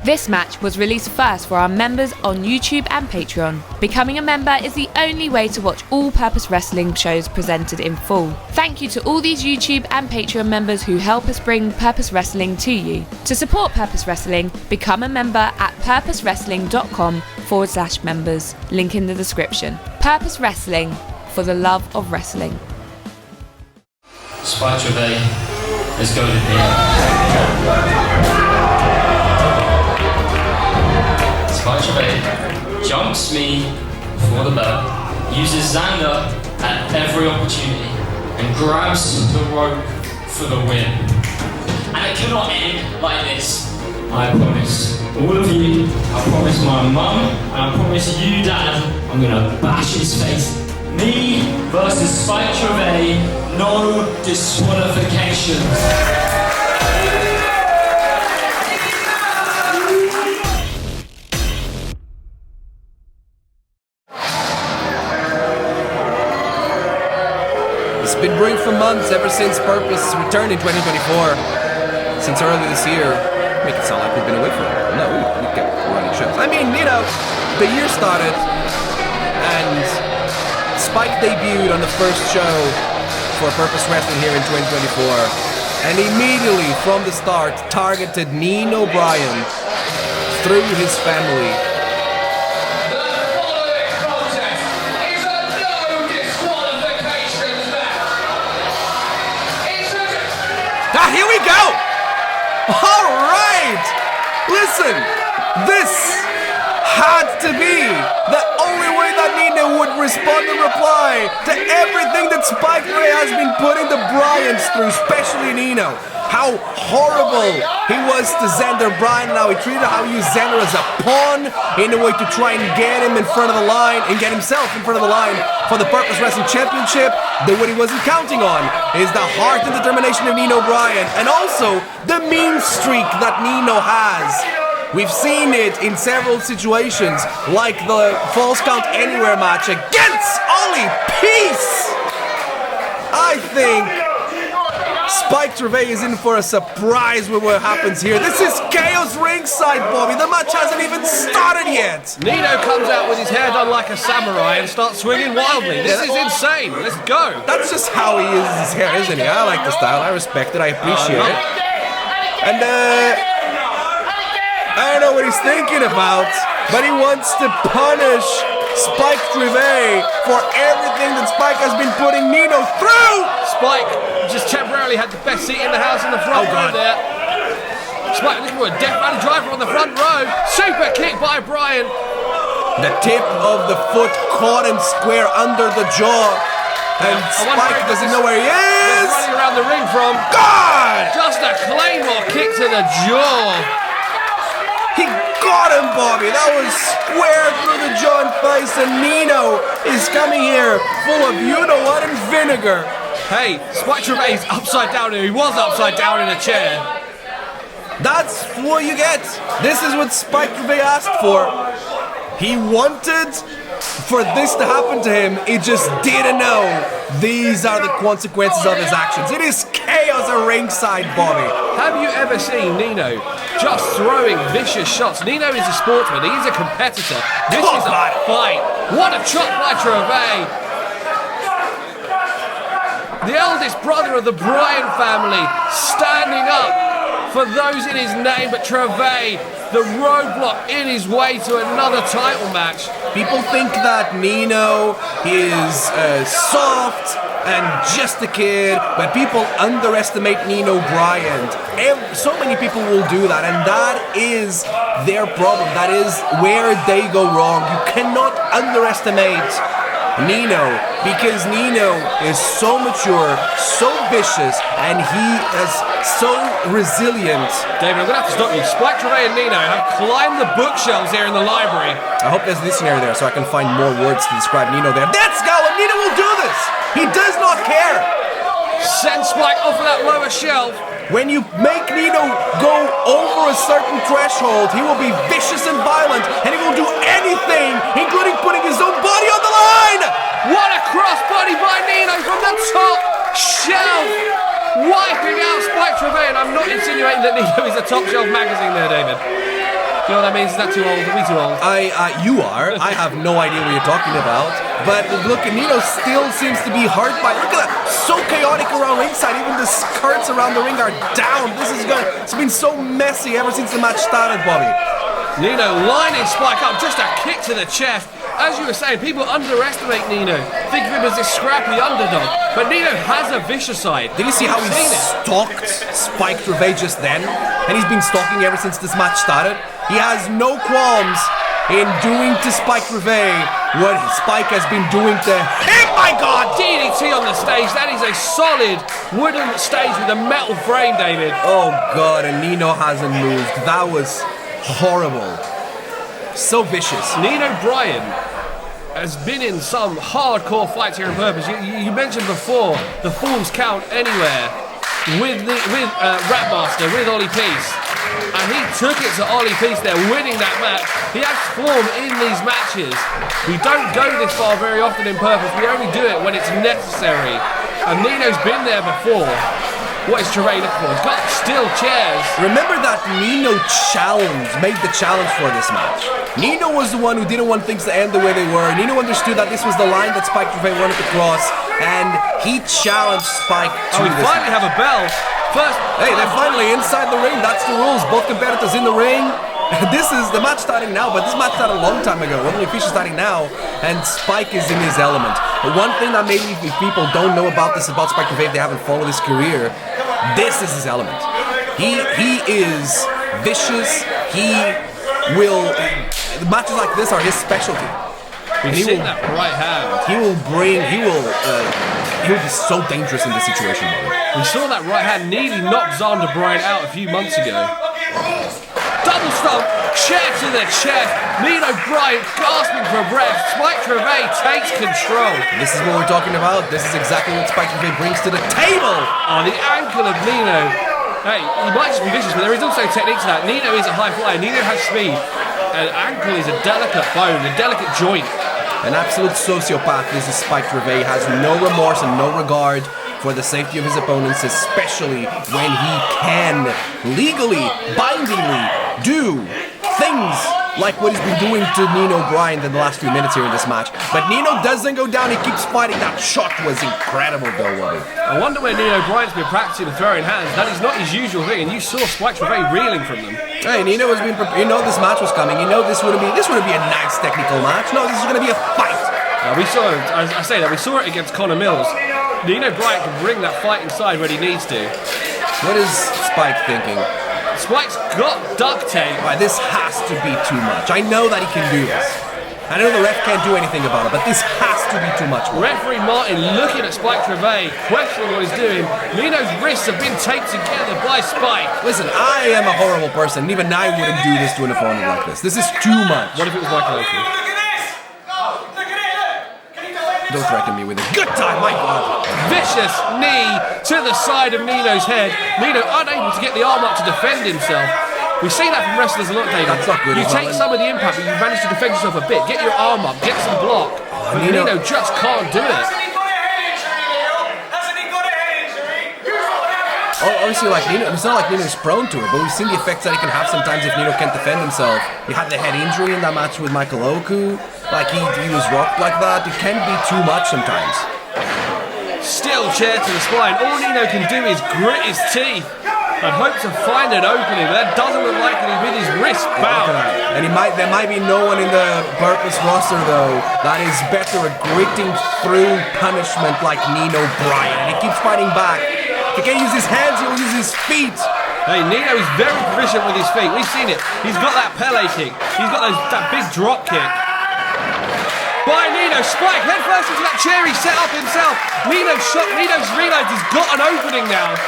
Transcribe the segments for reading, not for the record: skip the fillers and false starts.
This match was released first for our members on YouTube and Patreon. Becoming a member is the only way to watch all Purpose Wrestling shows presented in full. Thank you to all these YouTube and Patreon members who help us bring Purpose Wrestling to you. To support Purpose Wrestling, become a member at purposewrestling.com/members. Link in the description. Purpose Wrestling, for the love of wrestling. Spike Trivet is going in here. Spike Trivet jumps me for the belt, uses Xander at every opportunity, and grabs the rope for the win. And it cannot end like this. I promise all of you, I promise my mum, and I promise you, Dad, I'm gonna bash his face. Me versus Spike Trivet, no disqualification. It's been brewing for months, ever since Purpose returned in 2024. Since early this year. Make it sound like we've been away from it. No, we kept running shows. I mean, you know, the year started, and Spike debuted on the first show for Purpose Wrestling here in 2024, and immediately from the start targeted Nino Bryant through his family. The following contest is a no disqualification match. Here we go! Alright! Listen, this had to be the only way that Nino would respond and reply to everything that Spike Trivet has been putting the Bryants through, especially Nino. How horrible he was to Xander Bryant, and how he treated how he used Xander as a pawn in a way to try and get him in front of the line and get himself in front of the line for the Purpose Wrestling Championship. That what he wasn't counting on is the heart and determination of Nino Bryant, and also the mean streak that Nino has. We've seen it in several situations, like the Falls Count Anywhere match against Ollie Peace. I think Spike Trivet is in for a surprise with what happens here. This is Chaos Ringside, Bobby. The match hasn't even started yet. Nino comes out with his hair done like a samurai and starts swinging wildly. This is insane. Let's go. That's just how he uses his hair, isn't he? I like the style. I respect it. I appreciate it. And I don't know what he's thinking about, but he wants to punish Spike Trivet for everything that Spike has been putting Nino through. Spike just temporarily had the best seat in the house in the front row there. Spike looking for a Death Valley driver on the front row. Super kick by Bryant. The tip of the foot caught him square under the jaw. And Spike doesn't know where he is. Running around the ring from. God! Just a Claymore kick to the jaw. He got him, Bobby. That was square through the jaw and face. And Nino is coming here full of you-know-what and vinegar. Hey, Spike Trivet is upside down, and he was upside down in a chair. That's what you get. This is what Spike Trivet asked for. He wanted for this to happen to him. He just didn't know these are the consequences of his actions. It is chaos at ringside, Bobby. Have you ever seen Nino just throwing vicious shots? Nino is a sportsman. He's a competitor. This is a fight. What a chop by Trivet. The eldest brother of the Bryant family standing up for those in his name, but Trivet, the roadblock in his way to another title match. People think that Nino is soft and just a kid, but people underestimate Nino Bryant. So many people will do that, and that is their problem. That is where they go wrong. You cannot underestimate Nino, because Nino is so mature, so vicious, and he is so resilient. David, I'm going to have to stop you. Spike Trivet and Nino have climbed the bookshelves here in the library. I hope there's a dictionary there so I can find more words to describe Nino there. Let's go, and Nino will do this! He does not care! Send Spike off of that lower shelf. When you make Nino go over a certain threshold, he will be vicious and violent, and he will do anything, including putting his own body on the line! What a crossbody by Nino from the top shelf! Wiping out Spike Trivet, and I'm not insinuating that Nino is a top shelf magazine there, David. You know what that means? Is that too old? Are we too old? You are. I have no idea what you're talking about. But look, Nino still seems to be hurt by. Look at that, so chaotic around ringside. Even the skirts around the ring are down. It's been so messy ever since the match started, Bobby. Nino lining Spike up, just a kick to the chest. As you were saying, people underestimate Nino. Think of him as this scrappy underdog. But Nino has a vicious side. Did you see how he stalked Spike Trivet just then? And he's been stalking ever since this match started. He has no qualms in doing to Spike Trivet what Spike has been doing to him. My God! DDT on the stage. That is a solid wooden stage with a metal frame, David. Oh God, and Nino hasn't moved. That was horrible. So vicious. Nino Bryant has been in some hardcore fights here on purpose. You mentioned before the Falls Count Anywhere with Rapmaster, with Ollie Peace. And he took it to Ollie Peace there, winning that match. He has form in these matches. We don't go this far very often in purpose. We only do it when it's necessary. And Nino's been there before. What is Trivet looking for? He's got steel chairs. Remember that Nino made the challenge for this match. Nino was the one who didn't want things to end the way they were. Nino understood that this was the line that Spike Trivet wanted to cross, and he challenged Spike to we this finally match. have a bell. First, hey, they're finally inside the ring. That's the rules. Both competitors in the ring. This is the match starting now, but this match started a long time ago. Only official starting now, and Spike is in his element. But one thing that maybe if people don't know about Spike Trivet, if they haven't followed his career, this is his element. He is vicious. Matches like this are his specialty. We've seen that right hand. He'll be so dangerous in this situation, Bobby. We saw that right hand nearly knocked Xander Bryant out a few months ago. Double stomp, chair to the chest. Nino Bryant gasping for breath. Spike Trivet takes control. This is what we're talking about. This is exactly what Spike Trivet brings to the table. Oh, the ankle of Nino. Hey, he might just be vicious, but there is also technique to that. Nino is a high flyer. Nino has speed. An ankle is a delicate bone, a delicate joint. An absolute sociopath. This is Spike Trivet. Has no remorse and no regard for the safety of his opponents, especially when he can legally, bindingly do things like what he's been doing to Nino Bryant in the last few minutes here in this match. But Nino doesn't go down, he keeps fighting. That shot was incredible, though, Wally. I wonder where Nino Bryant's been practicing throwing hands. That is not his usual thing, and you saw Spike Trivet reeling from them. Hey, Nino has been prepared. You know this match was coming. You know this wouldn't be a nice technical match. No, this is going to be a fight. We saw it, I say that, we saw it against Connor Mills. Nino Bryant can bring that fight inside when he needs to. What is Spike thinking? Spike's got duct tape. Right, this has to be too much. I know that he can do this. I know the ref can't do anything about it, but this has to be too much. Referee Martin looking at Spike Trivet, questioning what he's doing. Nino's wrists have been taped together by Spike. Listen, I am a horrible person. Even I wouldn't do this to an opponent like this. This is too much. What if it was Michael Oakley? Don't threaten me with a good time, my God. Vicious knee to the side of Nino's head. Nino unable to get the arm up to defend himself. We see that from wrestlers a lot, David. That's not good. You take some of the impact, but you manage to defend yourself a bit. Get your arm up, get some block. But Nino just can't do it. Obviously, like Nino, it's not like Nino's prone to it, but we've seen the effects that he can have sometimes if Nino can't defend himself. He had the head injury in that match with Michael Oku. Like he was rocked like that. It can be too much sometimes. Still chair to the spine. All Nino can do is grit his teeth and hope to find an opening, but that doesn't look like it with his wrist bound. And there might be no one in the purpose roster though that is better at gritting through punishment like Nino Bryant. He keeps fighting back. He can't use his hands, he'll use his feet. Hey, Nino is very proficient with his feet. We've seen it. He's got that Pele kick. He's got that big drop kick. By Nino, Spike head first into that chair he set up himself. Nino's realised he's got an opening now.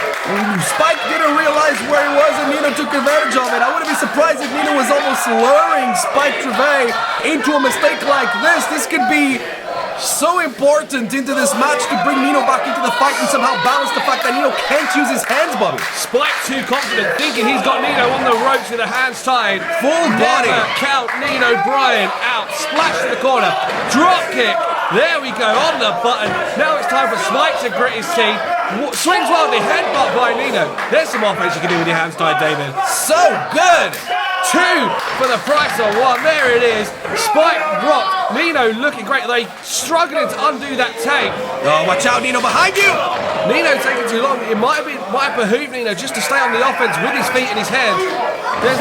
Spike didn't realize where he was and Nino took advantage of it. I wouldn't be surprised if Nino was almost luring Spike Trivet into a mistake like this. This could be so important into this match to bring Nino back into the fight and somehow balance the fact that Nino can't use his hands, Bobby. Spike too confident, thinking he's got Nino on the ropes with the hands tied. Full body. Never count Nino Bryant out. Splash to the corner. Drop kick. There we go, on the button. Now it's time for Spike to grit his teeth. Swings wildly, headbutt by Nino. There's some offense you can do with your hands tied, David. So good. Two for the price of one. There it is. Spike blocked. Nino looking great. They struggling to undo that tape. Oh, watch out, Nino, behind you! Nino taking too long. It might have behooved Nino just to stay on the offense with his feet and his head.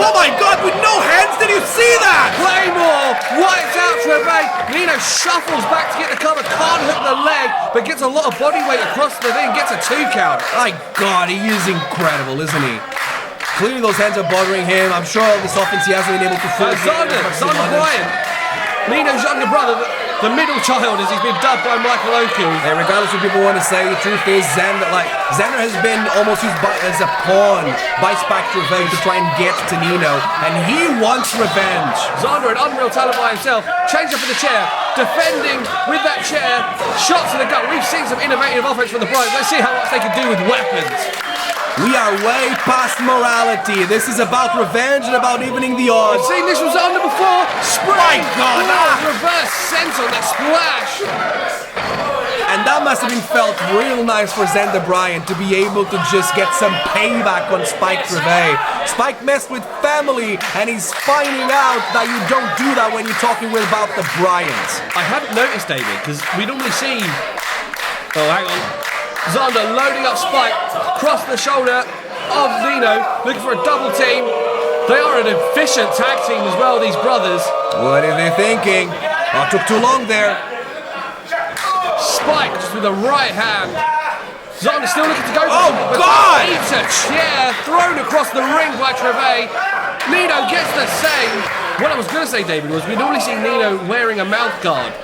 Oh my God, with no hands, did you see that? Claymore wipes out Trivet. Nino shuffles back to get the cover, can't hook the leg, but gets a lot of body weight across the thing, gets a 2 count. My God, he is incredible, isn't he? Clearly those hands are bothering him. I'm sure all this offense he hasn't been able to fully Xander Bryant, Nino's younger brother, the middle child, as he's been dubbed by Michael Oku. And regardless of what people want to say, the truth is Xander has been almost used as a pawn by Spike Trivet to try and get to Nino, and he wants revenge. Xander, an unreal talent by himself, changed up in the chair, defending with that chair, shots to the gut. We've seen some innovative offense from the Bryant. Let's see how much they can do with weapons. We are way past morality. This is about revenge and about evening the odds. I've seen this was under before. Spring! God, reverse sense on that splash. And that must have been felt real nice for Xander Bryant to be able to just get some payback on Spike Trivet. Spike messed with family, and he's finding out that you don't do that when you're talking about the Bryants. I hadn't noticed, David, because we normally see... Oh, hang on. Xander loading up Spike, across the shoulder of Nino, looking for a double team. They are an efficient tag team as well, these brothers. What are they thinking? Oh, took too long there. Spike just with the right hand. Xander still looking to go. Oh, God! Eats a chair thrown across the ring by Trivet. Nino gets the same. What I was going to say, David, was we normally see Nino wearing a mouth guard,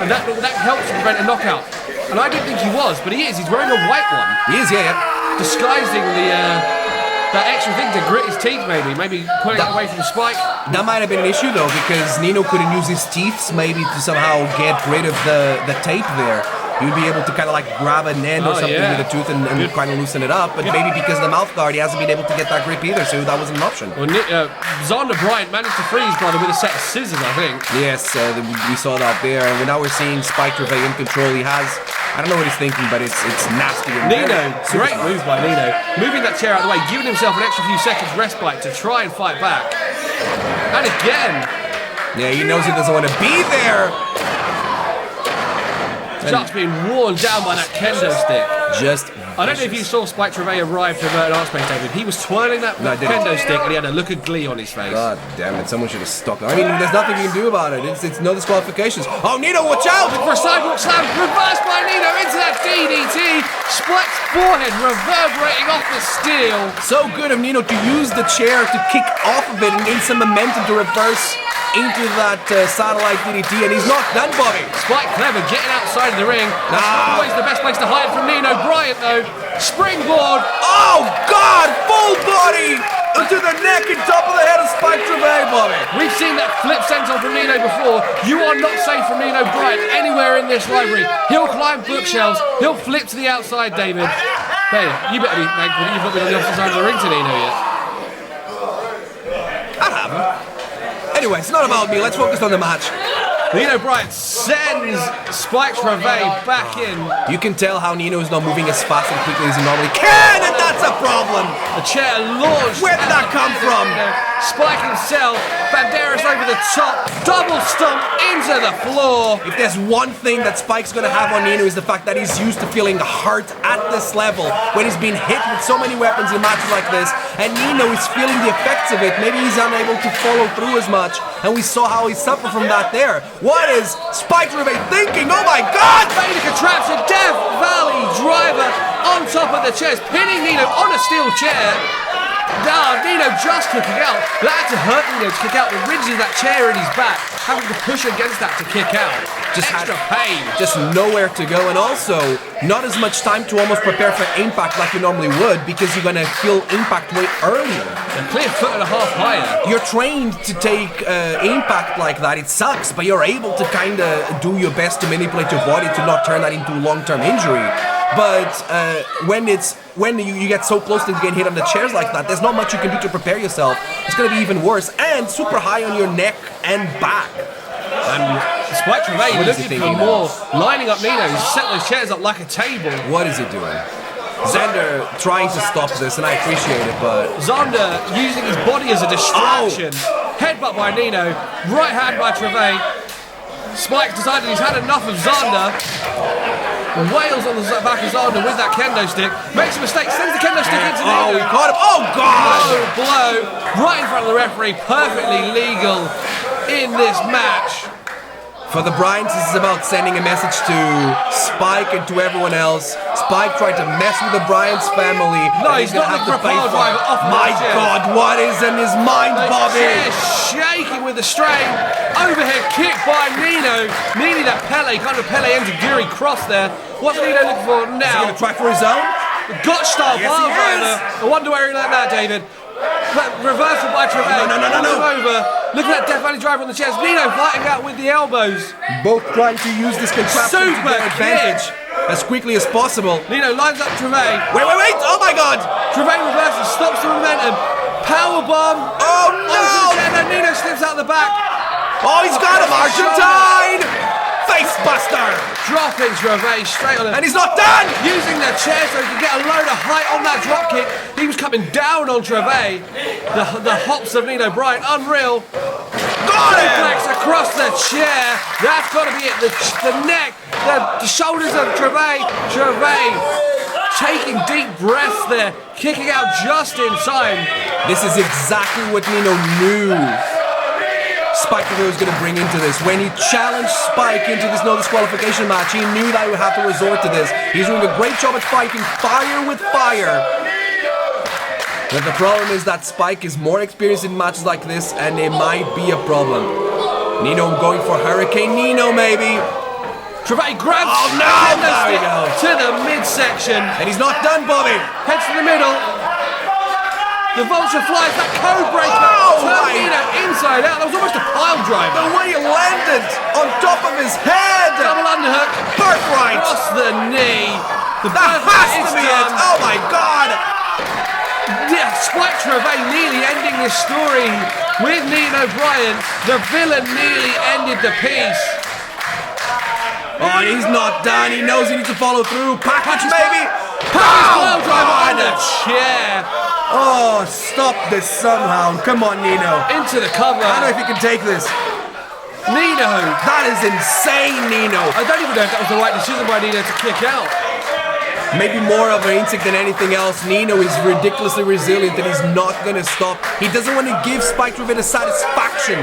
and that helps to prevent a knockout. And I didn't think he was, but he is. He's wearing a white one. He is, yeah. Disguising that extra thing to grit his teeth, maybe putting it away from Spike. That might have been an issue though, because Nino couldn't use his teeth maybe to somehow get rid of the tape there. You'd be able to kind of like grab an end or something with a tooth and kind of loosen it up, but maybe because of the mouth guard he hasn't been able to get that grip either, so that wasn't an option. Well, Xander Bryant managed to free his brother with a set of scissors, I think. Yes, we saw that there, and now we're seeing Spike Trivet in control. He has, I don't know what he's thinking, but it's nasty. And Nino, great move by Nino. Moving that chair out of the way, giving himself an extra few seconds respite to try and fight back. And again. Yeah, he knows he doesn't want to be there. Chuck's being worn down by that kendo stick. Just I don't know if you saw Spike Trivet arrive to Merton Artspace, David. He was twirling that kendo stick and he had a look of glee on his face. God damn it, someone should have stuck it. I mean, there's nothing you can do about it. It's no disqualifications. Oh, Nino, watch out! For a sidewalk slam, reversed by Nino into that DDT. Spike's forehead reverberating off the steel. So good of Nino to use the chair to kick off of it and gain some momentum to reverse into that satellite DDT, and he's not done, Bobby. Spike clever, getting outside of the ring. That's always the best place to hide from Nino Bryant, though. Springboard. Oh, God! Full body into the neck and top of the head of Spike Trivet, Bobby. We've seen that flip senton from Nino before. You are not safe from Nino Bryant anywhere in this library. He'll climb bookshelves. He'll flip to the outside, David. Hey, you better be thankful that you've not been on the opposite side of the ring to Nino yet. I haven't. Anyway, it's not about me. Let's focus on the match. Nino Bryant sends Spike Trivet back in. You can tell how Nino is not moving as fast and quickly as he normally can, and that's a problem. The chair launched. Where did that come from? Spike himself, Banderas over the top, double stomp into the floor. If there's one thing that Spike's gonna have on Nino is the fact that he's used to feeling hurt at this level when he's been hit with so many weapons in matches like this, and Nino is feeling the effects of it. Maybe he's unable to follow through as much, and we saw how he suffered from that there. What is Spike Trivet thinking? Oh my God! Baker traps a Death Valley driver on top of the chairs, pinning Nino on a steel chair. Nino just kicking out. That had to hurt Nino to kick out the ridges of that chair in his back, having to push against that to kick out. Just extra pain. Just nowhere to go, and also not as much time to almost prepare for impact like you normally would, because you're gonna feel impact way earlier. A clear foot and a half higher. You're trained to take impact like that. It sucks, but you're able to kind of do your best to manipulate your body to not turn that into a long-term injury. But when you get so close to getting hit on the chairs like that, there's not much you can do to prepare yourself. It's going to be even worse, and super high on your neck and back. And Spike Trivet looking for more, lining up Nino. He's set those chairs up like a table. What is he doing? Xander trying to stop this, and I appreciate it, but... Xander using his body as a distraction. Headbutt by Nino, right hand by Trivet. Spike decided he's had enough of Xander. Wails on the back of Xander with that kendo stick. Makes a mistake, sends the kendo stick into Nino. Oh, he caught him. Oh, God! Low blow, right in front of the referee. Perfectly legal in this match. For the Bryants, this is about sending a message to Spike and to everyone else. Spike tried to mess with the Bryants family. No, he's not gonna have looking to for a pay power for driver it. off the My chair. God, what is in his mind, Bobby? Chair shaking with the strain. Overhead kick by Nino. Nearly that Pele, kind of Pele Enziguri cross there. What's Nino looking for Is he now? gonna try for his own? Gotch style Yes, power he driver. I wonder where he learned that, David. Reversal by Trivet. No. Over. Look at that Death Valley driver on the chest. Nino fighting out with the elbows. Both trying to use this contraption to Super their advantage as quickly as possible. Nino lines up Trivet. Wait! Oh my God! Trivet reverses, stops the momentum. Power bomb. Oh no! And Nino slips out the back. Oh, he's got him, Argentine! Face buster! Dropping Trivet straight on him. And he's not done! Using the chair so he can get a load of height on that drop kick. He was coming down on Trivet. The hops of Nino Bryant, unreal. Got him! Flex across the chair. That's got to be it. The neck, the shoulders of Trivet. Trivet taking deep breaths there, kicking out just in time. This is exactly what Nino knew Spike was going to bring into this. When he challenged Spike into this no disqualification match, he knew that he would have to resort to this. He's doing a great job at fighting fire with fire. But the problem is that Spike is more experienced in matches like this, and it might be a problem. Nino going for Hurricane Nino, maybe. Trivet grabs There we go. to the midsection. And he's not done, Bobby. Heads to the middle. The vulture flies, that code breaker. Oh, my. Nino inside out. That was almost a pile driver. The way he landed on top of his head. Double underhook. Birthright. Across the knee. The That birthright has to is be it. done. Oh my God. Yeah, Spike Trivet nearly ending this story with Nino Bryant. The villain nearly ended the piece. Oh, he's not done. He knows he needs to follow through. Package, maybe. Pile driver on the God. chair. Oh, stop this somehow. Come on, Nino. Into the cover. I don't know if you can take this. Nino. That is insane, Nino. I don't even know if that was the right decision by Nino to kick out. Maybe more of an instinct than anything else. Nino is ridiculously resilient and he's not going to stop. He doesn't want to give Spike Trivet a satisfaction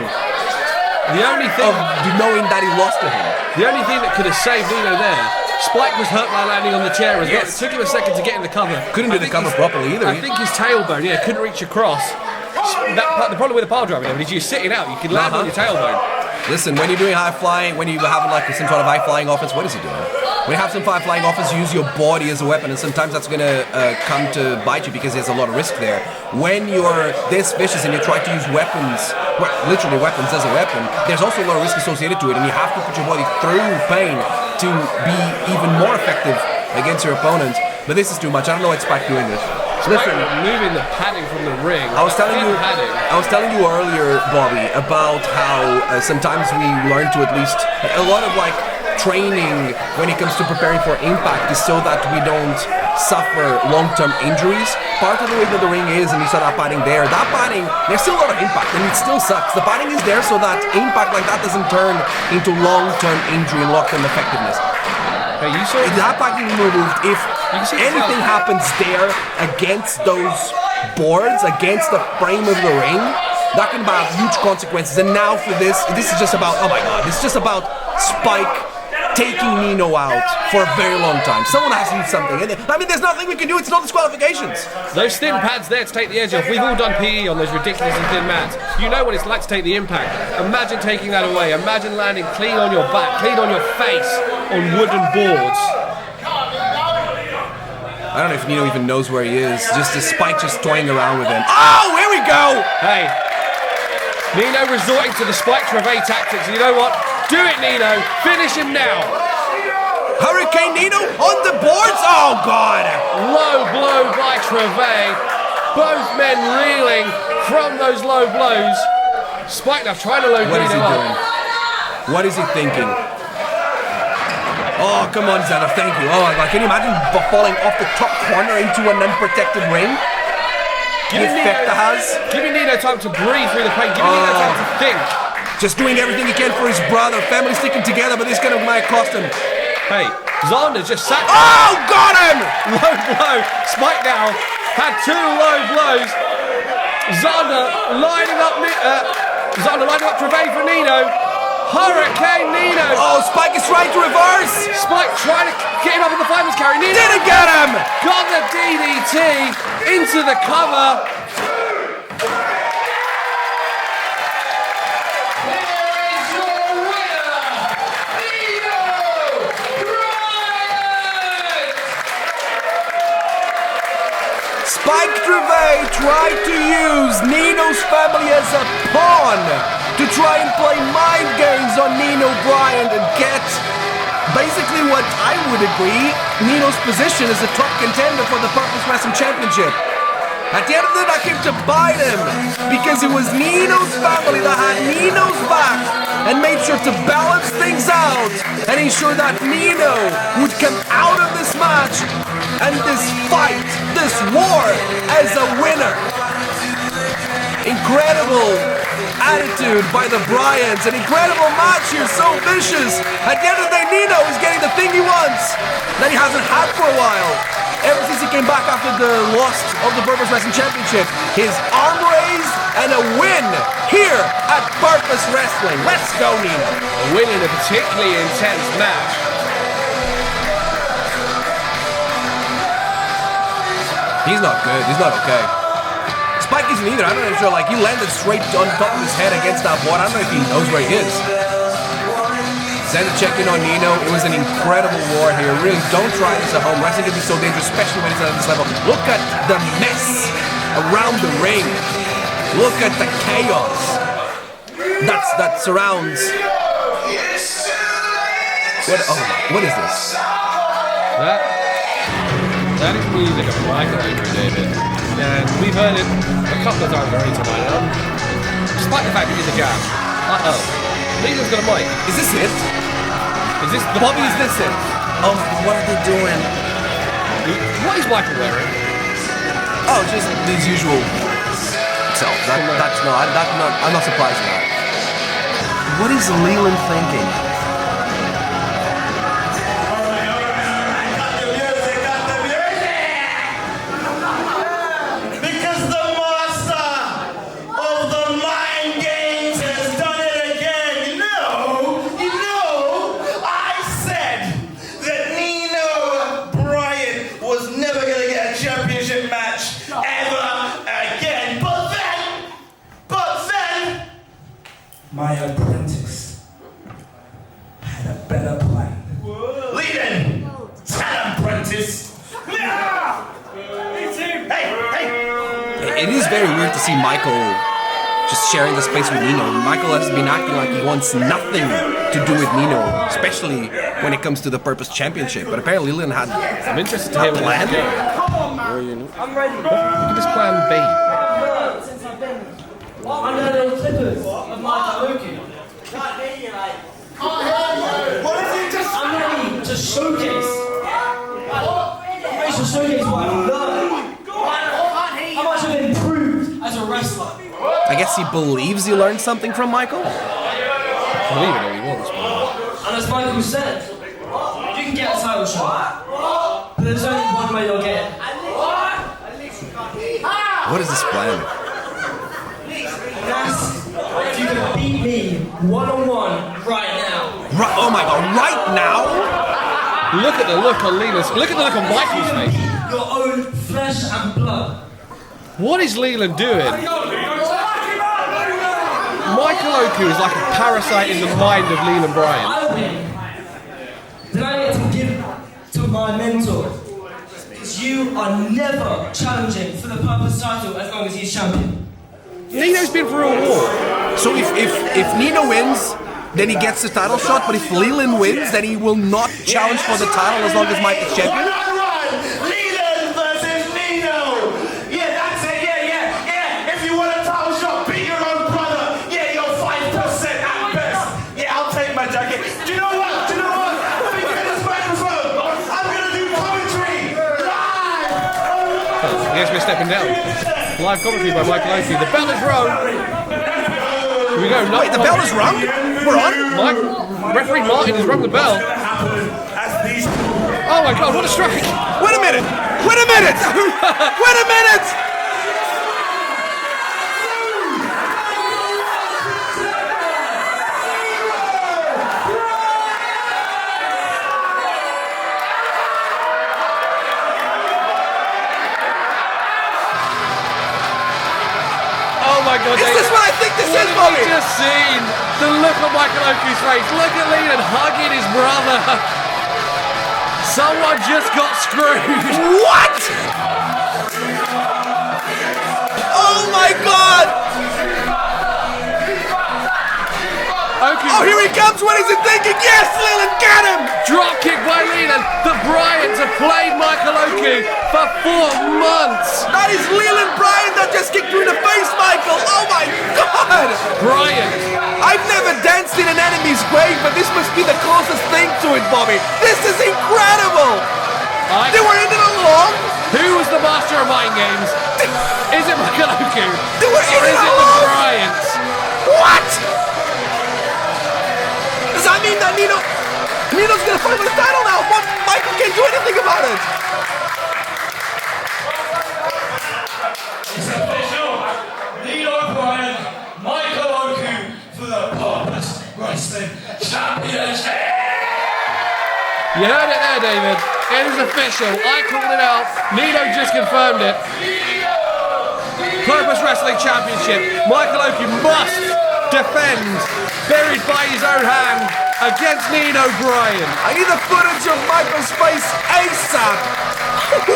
The only thing, of knowing that he lost to him. the only thing that could have saved Nino there, Spike was hurt by landing on the chair as well. Yes. It took him a second to get in the cover. Couldn't do the cover properly either. I think his tailbone, couldn't reach across. The problem with the pile driver is you're sitting out, you can land on your tailbone. Listen, when you're doing high flying, when you have like some sort of high flying offense, what is he doing? When you have some high flying offense, use your body as a weapon, and sometimes that's gonna come to bite you because there's a lot of risk there. When you're this vicious and you try to use weapons, well, literally weapons as a weapon, there's also a lot of risk associated to it, and you have to put your body through pain to be even more effective against your opponent. But this is too much. I don't know why Spike doing this. Listen, moving the padding from the ring. I was telling you earlier, Bobby, about how sometimes we learn to at least a lot of like training when it comes to preparing for impact is so that we don't suffer long-term injuries. Part of the way that the ring is, and you saw that padding there, there's still a lot of impact, and it still sucks. The padding is there so that impact like that doesn't turn into long-term injury and long-term effectiveness. Hey, you saw That padding removed, if anything happens there against those boards, against the frame of the ring, that can have huge consequences. And now for this is just about, oh my God, it's just about Spike taking Nino out for a very long time. Someone has to do something. I mean, there's nothing we can do. It's no disqualifications. those thin pads there to take the edge off. We've all done PE on those ridiculously thin mats. You know what it's like to take the impact. Imagine taking that away. Imagine landing clean on your back, clean on your face, on wooden boards. I don't know if Nino even knows where he is. Just a Spike just toying around with him. Oh, here we go! Hey, Nino resorting to the Spike Trivet tactics. And you know what? Do it, Nino. Finish him now. Hurricane Nino on the boards. Oh God! Low blow by Trivet. Both men reeling from those low blows. Spike now trying to load What is he Nino doing? up. What is he thinking? Oh, come on, Xander, thank you. Oh, my God, can you imagine falling off the top corner into an unprotected ring? The effect that has. Giving Nino time to breathe through the pain. Giving Nino time to think. Just doing everything he can for his brother. Family sticking together, but this kind of might cost him. Hey, Xander just sat. Oh, got him! Low blow. Spike now had 2 low blows. Xander lining up Trivet for Nino. Hurricane Nino. Oh, Spike is trying to reverse. Spike trying to get him up in the fireman's carry. Nino Didn't get him. got the DDT into the cover. Here's your winner, Nino Bryant! Spike Trivet tried to use Nino's family as a pawn to try and play mind games on Nino Bryant and get basically what I would agree Nino's position as a top contender for the Purpose Wrestling Championship. At the end of the day, that came to bite him because it was Nino's family that had Nino's back and made sure to balance things out and ensure that Nino would come out of this match and this fight, this war, as a winner. Incredible attitude by the Bryants, an incredible match here, so vicious. At the end of the day, Nino is getting the thing he wants that he hasn't had for a while. Ever since he came back after the loss of the Purpose Wrestling Championship, his arm raised and a win here at Purpose Wrestling. Let's go, Nino. A win in a particularly intense match. He's not good. He's not okay. Spike isn't either. I don't know if you're like, he landed straight on top of his head against that board. I don't know if he knows where he is. Xander checking on Nino. It was an incredible war here. Really, don't try this at home. Wrestling can be so dangerous, especially when it's at this level. Look at the mess around the ring. Look at the chaos that surrounds. What is this? That is music of Michael over David. And we've heard it a couple of times already tonight. Despite the fact it is a jam. Leland's got a mic. Is this it? Is this the Bobby, is this it? Oh, what are they doing? What is Michael wearing? Oh, just these usual self. I'm not surprised by that. What is Leland thinking? My apprentice had a better plan. Leading! Tell him, apprentice! It is very weird to see Michael just sharing the space with Nino. Michael has been acting like he wants nothing to do with Nino, especially when it comes to the Purpose Championship. But apparently Leland had I'm interested to hear what plan. I'm ready. What could this plan be? Since I've been under the clippers of my Taluki. What is it just? I'm ready to showcase. I'm ready to showcase what I've learned. How much I've improved as a wrestler. I guess he believes he learned something from Michael. I believe it all he wants, but And as Michael said, you can get a title shot, but there's only one way you'll get it. What is this plan? That's if you can beat me one-on-one right now. Oh my God! Right now? look at the look on Leland's. Look at the look on Michael's face. Your own flesh and blood. What is Leland doing? Michael Oku is like a parasite in the mind of Leland Bryant. I win. Then I get to give to my mentor. Because you are never challenging for the Purpose title as long as he's champion. Nino's been through a war. So if Nino wins, then he gets the title shot. But if Leland wins, then he will not challenge for the title as long as Mike is champion. Leland versus Nino! Yeah, that's it, yeah. If you want a title shot, beat your own brother. Yeah, you're 5% at best. Yeah, I'll take my jacket. Do you know what? Let me get this back. Smith stepping down. Live commentary by Michael Oakey. The bell is rung. Here we go. Wait, the bell is rung? We're on? Referee Martin has rung the bell. Oh my God, what a strike! Wait a minute! Wait a minute! Wait a minute! Oh my God! Is this what I think this is, Bobby? We've just seen the look on Michael Oakey's face. Look at Leland hugging his brother. Someone just got screwed. What? Oh my God! Oakey. Oh, here he comes. What is he thinking? Yes, Leland, get him! Drop kick by Leland. The Bryants have played Michael Oakey for 4 months. That is Leland Bryant that just kicked you in the face, Michael. Oh my God! Bryant. I've never danced in an enemy's grave, but this must be the closest thing to it, Bobby. This is incredible! They were in it along? Who was the master of mind games? Is it Michael Oakey? They were in Or it is it the along? Bryants? What? Does that mean that Nino's gonna fight for the title now? But Michael can't do anything about it. It's official. Nino Bryant, Michael Oakey for the Purpose Wrestling Championship. You heard it there, David. It is official. I called it out. Nino just confirmed it. Purpose Wrestling Championship. Michael Oakey must defend, buried by his own hand, against Nino Bryant. I need the footage of Michael's face ASAP.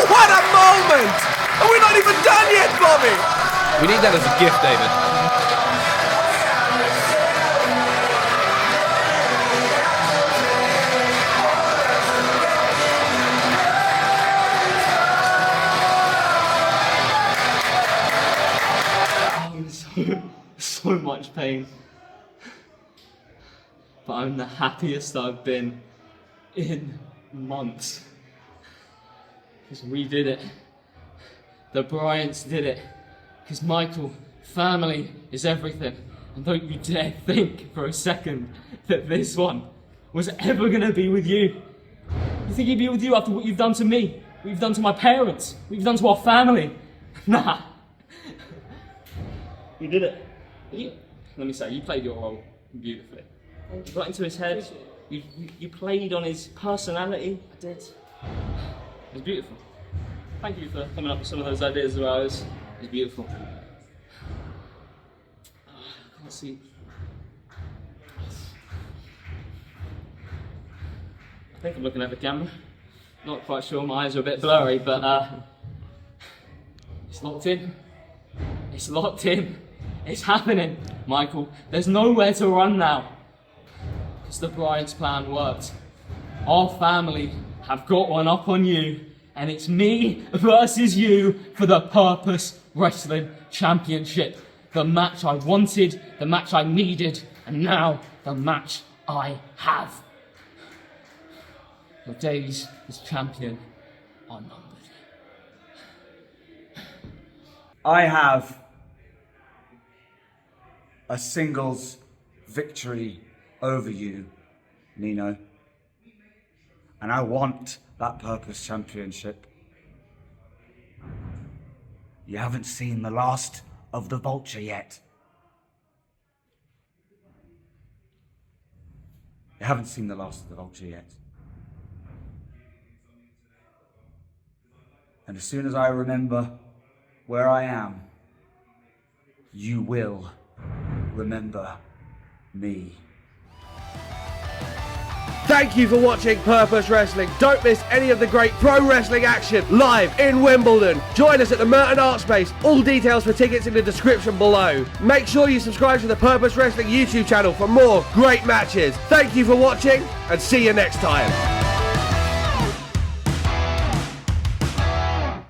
What a moment! And we're not even done yet, Bobby. We need that as a gift, David. So much pain, but I'm the happiest I've been in months, because we did it. The Bryants did it, because Michael, family is everything, and don't you dare think for a second that this one was ever gonna be with you. You think he'd be with you after what you've done to me, what you've done to my parents, what you've done to our family? Nah. You did it. Let me say, you played your role beautifully. You got into his head, you played on his personality. I did. It was beautiful. Thank you for coming up with some of those ideas as well. It was beautiful. I can't see. I think I'm looking at the camera. Not quite sure, my eyes are a bit blurry, but it's locked in. It's locked in. It's happening, Michael. There's nowhere to run now. Because the Bryant's plan worked. Our family have got one up on you, and it's me versus you for the Purpose Wrestling Championship. The match I wanted, the match I needed, and now the match I have. Your days as champion are numbered. I have a singles victory over you, Nino. And I want that Purpose Championship. You haven't seen the last of the Vulture yet. You haven't seen the last of the Vulture yet. And as soon as I remember where I am, you will remember me. Thank you for watching Purpose Wrestling. Don't miss any of the great pro wrestling action live in Wimbledon. Join us at the Merton Art Space. All details for tickets in the description below. Make sure you subscribe to the Purpose Wrestling YouTube channel for more great matches. Thank you for watching and see you next time.